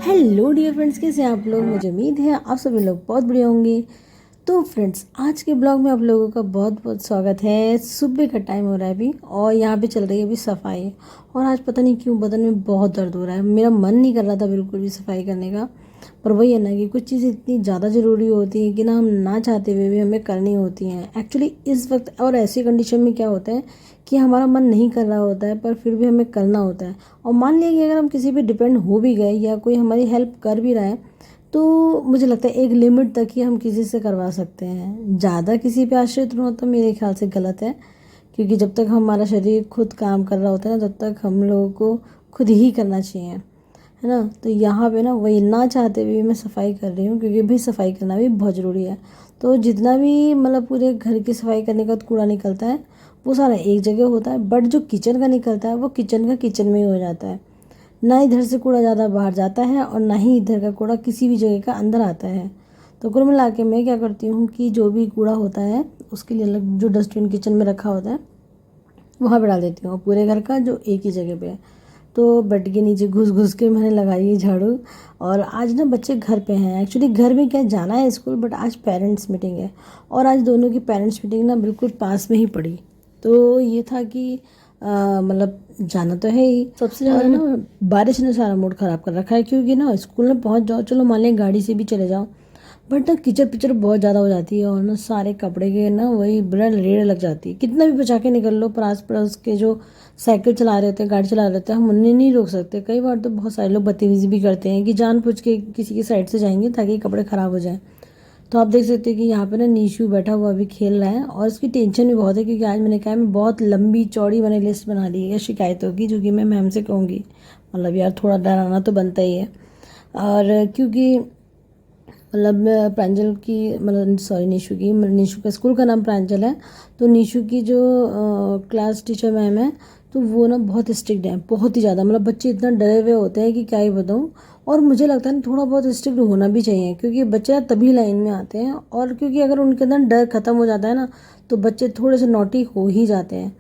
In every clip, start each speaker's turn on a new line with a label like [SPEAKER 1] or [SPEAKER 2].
[SPEAKER 1] Hello dear friends, कैसे हैं आप लोग। मुझे उम्मीद है आप सभी लोग बहुत बढ़िया होंगे। तो फ्रेंड्स, आज के ब्लॉग में आप लोगों का बहुत बहुत स्वागत है। सुबह का टाइम हो रहा है अभी और यहाँ पे चल रही है अभी सफाई। और आज पता नहीं क्यों बदन में बहुत दर्द हो रहा है। मेरा मन नहीं कर रहा था बिल्कुल भी सफाई करने का, पर वही है ना कि कुछ चीज़ें इतनी ज़्यादा ज़रूरी होती हैं कि ना हम ना चाहते हुए भी हमें करनी होती हैं एक्चुअली इस वक्त। और ऐसी कंडीशन में क्या होता है कि हमारा मन नहीं कर रहा होता है पर फिर भी हमें करना होता है। और मान लिया कि अगर हम किसी पे डिपेंड हो भी गए या कोई हमारी हेल्प कर भी रहा है तो मुझे लगता है एक लिमिट तक ही हम किसी से करवा सकते हैं। ज़्यादा किसी पे आश्रित हो तो मेरे ख्याल से गलत है, क्योंकि जब तक हमारा शरीर खुद काम कर रहा होता है ना तब तक हम लोगों को खुद ही करना चाहिए, है ना। तो यहाँ पे ना वही ना चाहते हुए मैं सफाई कर रही हूँ, क्योंकि भाई सफाई करना भी बहुत ज़रूरी है। तो जितना भी मतलब पूरे घर की सफाई करने का कूड़ा निकलता है वो सारा एक जगह होता है, बट जो किचन का निकलता है वो किचन का किचन में ही हो जाता है। ना इधर से कूड़ा ज़्यादा बाहर जाता है और ना ही इधर का कूड़ा किसी भी जगह का अंदर आता है। तो कुल मिला के मैं क्या करती हूँ कि जो भी कूड़ा होता है उसके लिए अलग जो डस्टबिन किचन में रखा होता है वहाँ पे डाल देती हूँ, पूरे घर का जो एक ही जगह पे है। तो बेड के नीचे घुस घुस के मैंने लगाई है झाड़ू। और आज ना बच्चे घर पे हैं, एक्चुअली घर में क्या जाना है स्कूल, बट आज पेरेंट्स मीटिंग है। और आज दोनों की पेरेंट्स मीटिंग ना बिल्कुल पास में ही पड़ी। तो ये था कि मतलब जाना तो है ही। सबसे ज़्यादा ना बारिश ने सारा मूड ख़राब कर रखा है, क्योंकि ना स्कूल में पहुंच जाओ, चलो मान लें गाड़ी से भी चले जाओ, बट ना कीचड़ पिचड़ बहुत ज़्यादा हो जाती है और ना सारे कपड़े के ना वही बड़ा रेड़ लग जाती है। कितना भी बचा के निकल लो पर आस पड़ोस के जो साइकिल चला रहे होते हैं, गाड़ी चला रहे होते हैं, हम उन्हें नहीं रोक सकते। कई बार तो बहुत सारे लोग बदतमीजी भी करते हैं कि जानबूझ के किसी की साइड से जाएंगे ताकि कपड़े ख़राब हो जाए। तो आप देख सकते हैं कि यहाँ पे ना नीशू बैठा हुआ भी खेल रहा है और इसकी टेंशन भी बहुत है, क्योंकि आज मैंने कहा मैं बहुत लंबी चौड़ी मैंने लिस्ट बना ली है शिकायतों की, जो कि मैं मैम से कहूँगी। मतलब यार थोड़ा डराना तो बनता ही है। और क्योंकि मतलब प्रांजल की मतलब सॉरी निशु की, निशु का स्कूल का नाम प्रांजल है। तो निशु की जो क्लास टीचर मैम है तो वो ना बहुत स्ट्रिक्ट है, बहुत ही ज़्यादा। मतलब बच्चे इतना डरे हुए होते हैं कि क्या ही बताऊँ। और मुझे लगता है ना थोड़ा बहुत स्ट्रिक्ट होना भी चाहिए, क्योंकि बच्चे तभी लाइन में आते हैं। और क्योंकि अगर उनके अंदर डर खत्म हो जाता है ना तो बच्चे थोड़े से नॉटी हो ही जाते हैं।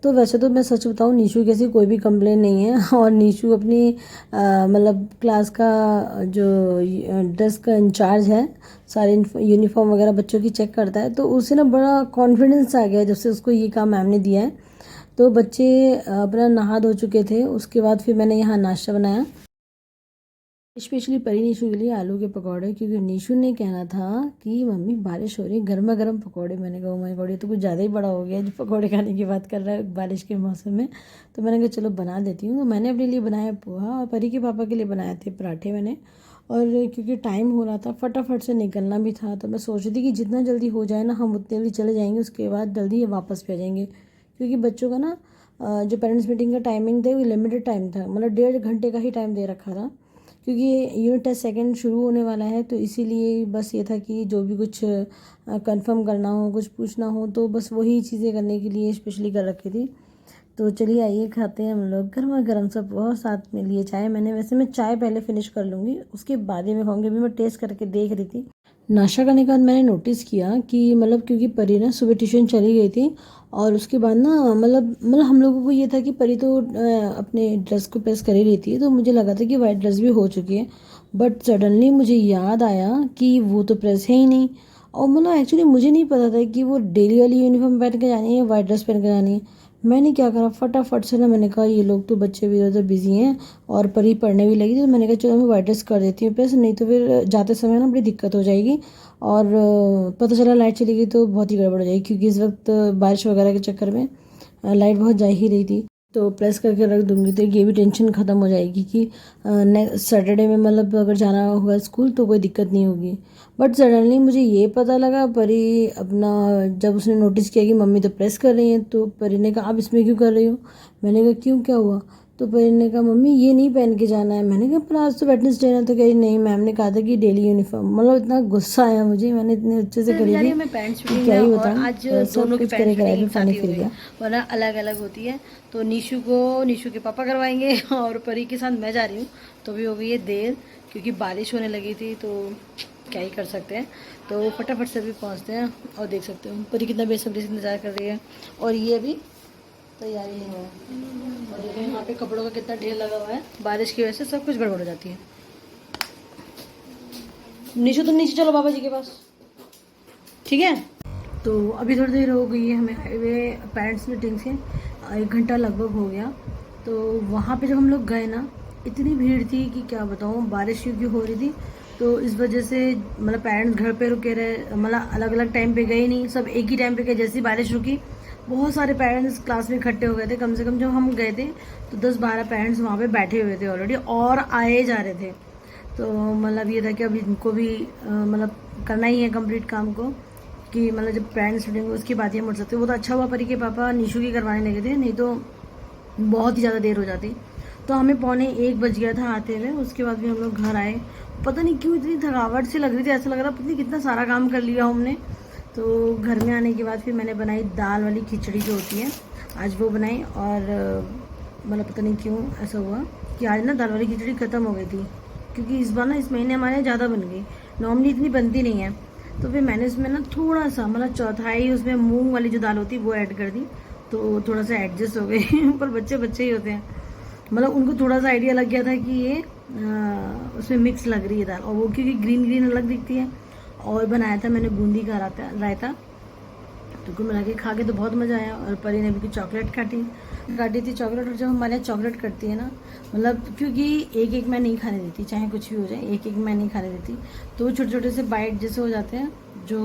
[SPEAKER 1] तो वैसे तो मैं सच बताऊँ नीशू की ऐसी कोई भी कंप्लेन नहीं है। और नीशू अपनी मतलब क्लास का जो ड्रेस का इंचार्ज है, सारे यूनिफॉर्म वगैरह बच्चों की चेक करता है, तो उसे ना बड़ा कॉन्फिडेंस आ गया जब से उसको ये काम मैम ने दिया है। तो बच्चे अपना नहा धो चुके थे, उसके बाद फिर मैंने यहाँ नाश्ता बनाया स्पेशली परी निशु के लिए आलू के पकौड़े, क्योंकि निशु ने कहना था कि मम्मी बारिश हो रही है गर्मा गर्म पकौड़े। मैंने कहा माय गॉड, ये तो कुछ ज़्यादा ही बड़ा हो गया जो पकौड़े खाने की बात कर रहा है बारिश के मौसम में। तो मैंने कहा चलो बना देती हूँ। तो मैंने अपने लिए बनाया पोहा और परी के पापा के लिए बनाए थे पराठे मैंने। और क्योंकि टाइम हो रहा था फटाफट से निकलना भी था, तो मैं सोच रही थी कि जितना जल्दी हो जाए ना हम उतने जल्दी चले जाएंगे, उसके बाद जल्दी वापस भी आ जाएंगे। क्योंकि बच्चों का ना जो पेरेंट्स मीटिंग का टाइमिंग था वो लिमिटेड टाइम था, मतलब 1.5 घंटे का ही टाइम दे रखा था। क्योंकि यूनिट टेस्ट सेकंड शुरू होने वाला है, तो इसीलिए बस ये था कि जो भी कुछ कंफर्म करना हो, कुछ पूछना हो, तो बस वही चीज़ें करने के लिए स्पेशली कर रखी थी। तो चलिए आइए खाते हैं हम लोग गर्मा गर्म सब, बहुत साथ में लिए चाय मैंने। वैसे मैं चाय पहले फिनिश कर लूँगी, उसके बाद ही मैं खाऊंगी। अभी मैं टेस्ट करके देख रही थी। नाश्ता करने के बाद मैंने नोटिस किया कि मतलब क्योंकि परी ना सुबह ट्यूशन चली गई थी और उसके बाद ना मतलब हम लोगों को ये था कि परी तो अपने ड्रेस को प्रेस कर ही रही थी, तो मुझे लगा था कि वाइट ड्रेस भी हो चुकी है। बट सडनली मुझे याद आया कि वो तो प्रेस है ही नहीं। और मतलब एक्चुअली मुझे नहीं पता था कि वो डेली वाली यूनिफॉर्म पहन के जानी है, वाइट ड्रेस पहन के जानी है। मैंने क्या करा फटाफट से ना, मैंने कहा ये लोग तो बच्चे भी इधर बिजी हैं और परी पढ़ने भी लगी थी, तो मैंने कहा चलो मैं वाइट ड्रेस कर देती हूँ प्रेस, नहीं तो फिर जाते समय ना बड़ी दिक्कत हो जाएगी। और पता चला लाइट चली गई तो बहुत ही गड़बड़ हो जाएगी, क्योंकि इस वक्त बारिश वगैरह के चक्कर में लाइट बहुत जा ही रही थी। तो प्रेस करके रख दूंगी तो ये भी टेंशन ख़त्म हो जाएगी कि नेक्स्ट सैटरडे में मतलब अगर जाना होगा स्कूल तो कोई दिक्कत नहीं होगी। बट सडनली मुझे ये पता लगा, परी अपना जब उसने नोटिस किया कि मम्मी तो प्रेस कर रही हैं, तो परी ने कहा आप इसमें क्यों कर रही हो। मैंने कहा क्यों क्या हुआ। तो परी ने कहा मम्मी ये नहीं पहन के जाना है। मैंने कहा पर आज तो वेडनेसडे है। तो कह रही नहीं मैम ने कहा था कि डेली यूनिफॉर्म। मतलब इतना गुस्सा आया मुझे, मैंने इतने अच्छे से करी थी
[SPEAKER 2] मैं पेरेंट्स
[SPEAKER 1] कि
[SPEAKER 2] मीटिंग
[SPEAKER 1] क्या
[SPEAKER 2] में,
[SPEAKER 1] ही
[SPEAKER 2] और
[SPEAKER 1] बताऊँ।
[SPEAKER 2] आज
[SPEAKER 1] सब
[SPEAKER 2] दोनों की
[SPEAKER 1] कुछ करे
[SPEAKER 2] पेरेंट्स
[SPEAKER 1] कराए
[SPEAKER 2] मीटिंग
[SPEAKER 1] भी
[SPEAKER 2] एक साथ
[SPEAKER 1] पानी
[SPEAKER 2] ही हो
[SPEAKER 1] फिर
[SPEAKER 2] गई,
[SPEAKER 1] गया।
[SPEAKER 2] वरना अलग अलग होती है। तो निशु के पापा करवाएंगे और परी के साथ मैं जा रही हूँ। तो भी हो गई है देर, क्योंकि बारिश होने लगी थी, तो क्या ही कर सकते हैं। तो फटाफट से भी पहुँचते हैं। और देख सकते हो परी कितना बेसब्री से इंतजार कर रही है, और ये अभी तैयारी नहीं हुआ है। और देखो यहाँ पे कपड़ों का कितना ढेर लगा हुआ है, बारिश की वजह से सब कुछ गड़बड़ हो जाती है। निशु तुम नीचे चलो बाबा जी के पास, ठीक है। तो अभी थोड़ी देर हो गई है हमें हाईवे पेरेंट्स मीटिंग से, 1 घंटा लगभग हो गया। तो वहाँ पे जब हम लोग गए ना, इतनी भीड़ थी कि क्या बताऊँ, बारिश क्योंकि हो रही थी तो इस वजह से मतलब पेरेंट्स घर पे रुके रहे, मतलब अलग अलग टाइम पे गए नहीं, सब एक ही टाइम पे गए। जैसे ही बारिश रुकी बहुत सारे पेरेंट्स क्लास में इकट्ठे हो गए थे। कम से कम जब हम गए थे तो 10-12 पेरेंट्स वहाँ पे बैठे हुए थे ऑलरेडी और आए जा रहे थे। तो मतलब ये था कि अभी इनको भी मतलब करना ही है कंप्लीट काम को, कि मतलब जब पेरेंट्स मीटिंग उसकी बात ही मुड़ सकते। वो तो अच्छा हुआ परी के पापा निशु की करवाने लगे थे, नहीं तो बहुत ही ज़्यादा देर हो जाती। तो हमें 12:45 बज गया था आते हुए। उसके बाद भी हम लोग घर आए, पता नहीं क्यों इतनी थकावट सी लग रही थी, ऐसा लग रहा पता नहीं कितना सारा काम कर लिया हमने। तो घर में आने के बाद फिर मैंने बनाई दाल वाली खिचड़ी जो होती है, आज वो बनाई। और मतलब पता नहीं क्यों ऐसा हुआ कि आज ना दाल वाली खिचड़ी ख़त्म हो गई थी, क्योंकि इस बार ना इस महीने हमारे यहाँ ज़्यादा बन गई, नॉर्मली इतनी बनती नहीं है। तो फिर मैंने उसमें ना थोड़ा सा मतलब चौथाई उसमें मूंग वाली जो दाल होती है वो ऐड कर दी, तो थोड़ा सा एडजस्ट हो गई पर बच्चे बच्चे ही होते हैं, मतलब उनको थोड़ा सा आइडिया लग गया था कि ये उसमें मिक्स लग रही है दाल, और वो क्योंकि ग्रीन ग्रीन अलग दिखती है। और बनाया था मैंने बूंदी का रायता। तो कुल मिला के खा के तो बहुत मज़ा आया। और परी ने भी चॉकलेट काटी थी चॉकलेट। और जब हमारे यहाँ चॉकलेट कटती है ना, मतलब क्योंकि एक एक मैं नहीं खाने देती, चाहे कुछ भी हो जाए एक एक मैं नहीं खाने देती, तो वो छोटे छोटे से बाइट जैसे हो जाते हैं जो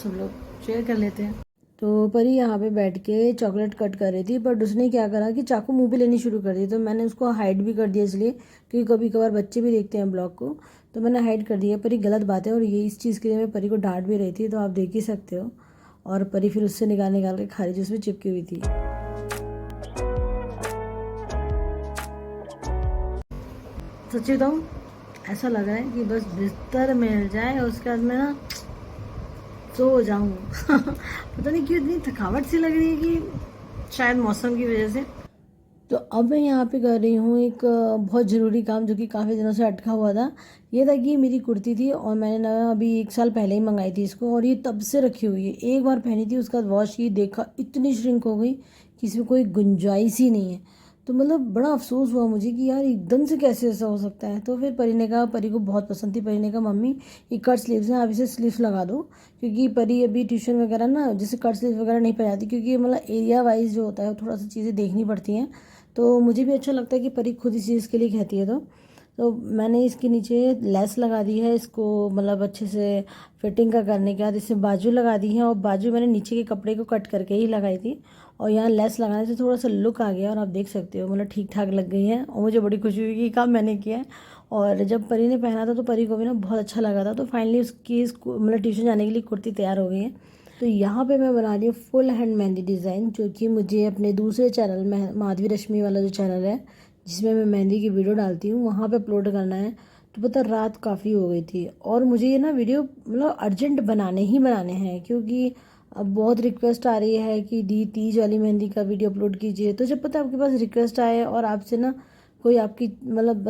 [SPEAKER 2] सब लोग शेयर कर लेते हैं। तो परी यहाँ पे बैठ के चॉकलेट कट कर रही थी, बट उसने क्या करा कि चाकू मुंह पे लेनी शुरू कर दी। तो मैंने उसको हाइड भी कर दिया, इसलिए क्योंकि कभी कभार बच्चे भी देखते हैं ब्लॉग को, तो मैंने हाइड कर दिया। परी गलत बात है, और ये इस चीज़ के लिए मैं परी को डांट भी रही थी, तो आप देख ही सकते हो। और परी फिर उससे निकाल निकाल के खा रही थी, उसमें चिपकी हुई थी। सच्ची बताऊँ, ऐसा लग रहा है कि बस बिस्तर मिल जाए और उसके बाद मैं ना सो जाऊँ पता नहीं क्यों इतनी थकावट सी लग रही है, कि शायद मौसम की वजह से। तो अब मैं यहाँ पे कर रही हूँ एक बहुत ज़रूरी काम, जो कि काफ़ी दिनों से अटका हुआ था। ये था कि मेरी कुर्ती थी और मैंने ना अभी 1 साल पहले ही मंगाई थी इसको, और ये तब से रखी हुई है। एक बार पहनी थी, उसके बाद वॉश की, देखा इतनी श्रिंक हो गई कि इसमें कोई गुंजाइश ही नहीं है। तो मतलब बड़ा अफसोस हुआ मुझे कि यार एकदम से कैसे ऐसा हो सकता है। तो फिर परी ने कहा, परी को बहुत पसंद थी, परी ने कहा मम्मी ये कट स्लीव्स हैं, आप इसे स्लीव्स लगा दो, क्योंकि परी अभी ट्यूशन वगैरह ना जैसे कट स्लीव्स वगैरह नहीं पहनाती, क्योंकि मतलब एरिया वाइज जो होता है थोड़ा सा चीज़ें देखनी पड़ती हैं। तो मुझे भी अच्छा लगता है कि परी खुद इस चीज़ के लिए कहती है। तो मैंने इसके नीचे लेस लगा दी है, इसको मतलब अच्छे से फिटिंग का करने के बाद इसे बाजू लगा दी है, और बाजू मैंने नीचे के कपड़े को कट करके ही लगाई थी, और यहाँ लेस लगाने से थोड़ा सा लुक आ गया, और आप देख सकते हो मतलब ठीक ठाक लग गई है। और मुझे बड़ी खुशी हुई कि काम मैंने किया है। और जब परी ने पहना था तो परी को भी ना बहुत अच्छा लगा था। तो फाइनली उसकी मतलब ट्यूशन जाने के लिए कुर्ती तैयार हो गई है। तो यहाँ पे मैं बना रही हूँ फुल हैंड मेहंदी डिज़ाइन, जो कि मुझे अपने दूसरे चैनल में, माधवी रश्मि वाला जो चैनल है जिसमें मैं मेहंदी की वीडियो डालती हूँ, वहाँ पे अपलोड करना है। तो पता रात काफ़ी हो गई थी, और मुझे ये ना वीडियो मतलब अर्जेंट बनाने हैं, क्योंकि अब बहुत रिक्वेस्ट आ रही है कि दी तीज वाली मेहंदी का वीडियो अपलोड कीजिए। तो जब पता है आपके पास रिक्वेस्ट आए और आपसे ना कोई आपकी मतलब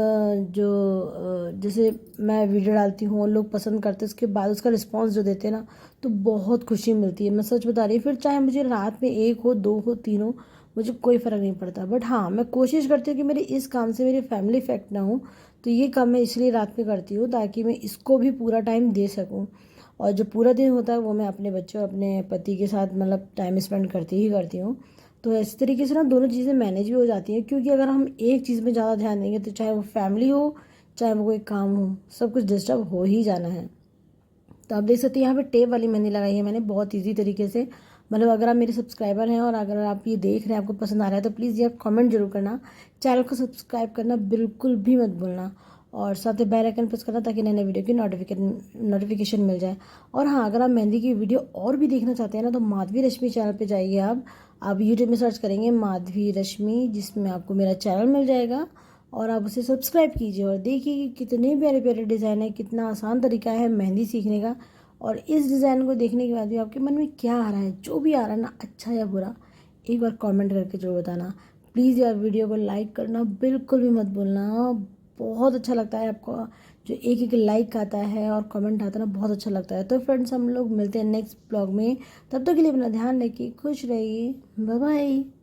[SPEAKER 2] जैसे मैं वीडियो डालती हूँ और लोग पसंद करते हैं, उसके बाद उसका रिस्पांस जो देते हैं ना, तो बहुत खुशी मिलती है। मैं सच बता रही हूँ, फिर चाहे मुझे रात में 1 हो 2 हो 3 हो, मुझे कोई फ़र्क नहीं पड़ता। बट हाँ, मैं कोशिश करती हूँ कि मेरे इस काम से मेरी फैमिली इफेक्ट ना हो। तो ये काम मैं इसलिए रात में करती हूँ ताकि मैं इसको भी पूरा टाइम दे सकूँ। और जो पूरा दिन होता है वो मैं अपने बच्चों और अपने पति के साथ मतलब टाइम स्पेंड करती हूँ। तो इस तरीके से ना दोनों चीज़ें मैनेज भी हो जाती हैं, क्योंकि अगर हम एक चीज़ में ज़्यादा ध्यान देंगे तो चाहे वो फैमिली हो चाहे वो कोई काम हो, सब कुछ डिस्टर्ब हो ही जाना है। तो आप देख सकते हैं यहाँ पे टेप वाली मेहंदी लगाई है मैंने बहुत ईजी तरीके से। मतलब अगर आप मेरे सब्सक्राइबर हैं और अगर आप ये देख रहे हैं, आपको पसंद आ रहा है, तो प्लीज़ ये आप कमेंट जरूर करना, चैनल को सब्सक्राइब करना बिल्कुल भी मत भूलना, और साथ ही बेल आइकन प्रेस करना ताकि नए नए वीडियो की नोटिफिकेशन मिल जाए। और हाँ, अगर आप मेहंदी की वीडियो और भी देखना चाहते हैं ना, तो माधवी रश्मि चैनल पर जाइए। आप यूट्यूब में सर्च करेंगे माधवी रश्मि, जिसमें आपको मेरा चैनल मिल जाएगा, और आप उसे सब्सक्राइब कीजिए और देखिए कि कितने प्यारे प्यारे डिज़ाइन है, कितना आसान तरीका है मेहंदी सीखने का। और इस डिज़ाइन को देखने के बाद भी आपके मन में क्या आ रहा है, जो भी आ रहा है ना, अच्छा या बुरा, एक बार कमेंट करके जरूर बताना। प्लीज़ यार वीडियो को लाइक करना बिल्कुल भी मत भूलना, बहुत अच्छा लगता है आपको जो एक एक लाइक आता है और कमेंट आता है ना, बहुत अच्छा लगता है। तो फ्रेंड्स, हम लोग मिलते हैं नेक्स्ट ब्लॉग में, तब तक के लिए अपना ध्यान रखिए, खुश रहिए, बाय बाय।